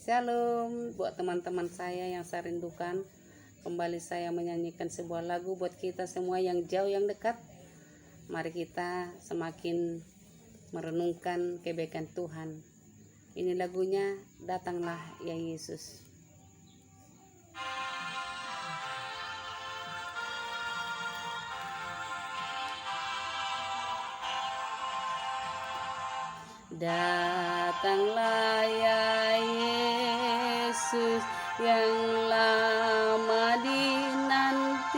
Shalom buat teman-teman saya yang saya rindukan. Kembali saya menyanyikan sebuah lagu buat kita semua yang jauh yang dekat. Mari kita semakin merenungkan kebaikan Tuhan. Ini lagunya, Datanglah ya Yesus. Datanglah ya Yesus yang lama dinantikan,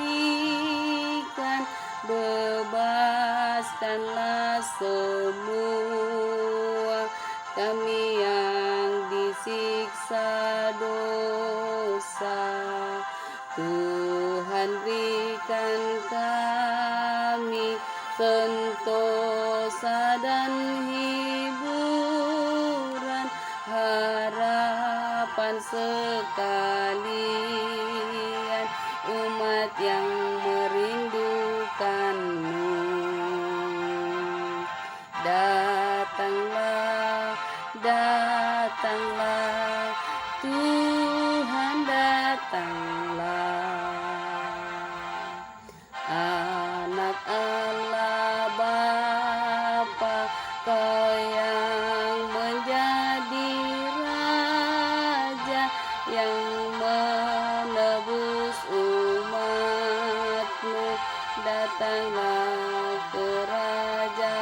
bebaskanlah semua kami yang disiksa dosa. Tuhan berikan kami sentosa dan hiburan, harapan sekalian umat yang merindukanmu. Datanglah, datanglah, Tuhan datanglah. Anak Allah Bapa, Kau yang menjadi Raja, yang menebus umat-Mu, datanglah kerajaan-Mu.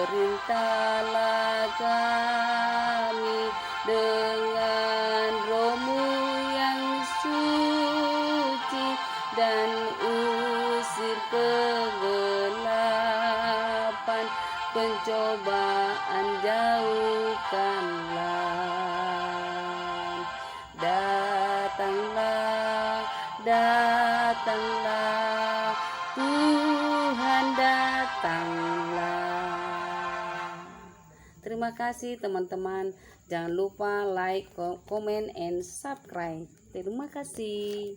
Perintahlah kami dengan Roh-Mu yang suci, dan usir kegelapan, pencobaan jauhkanlah. Datanglah, datanglah, Tuhan datanglah. Terima kasih teman-teman. Jangan lupa like, comment, and subscribe. Terima kasih.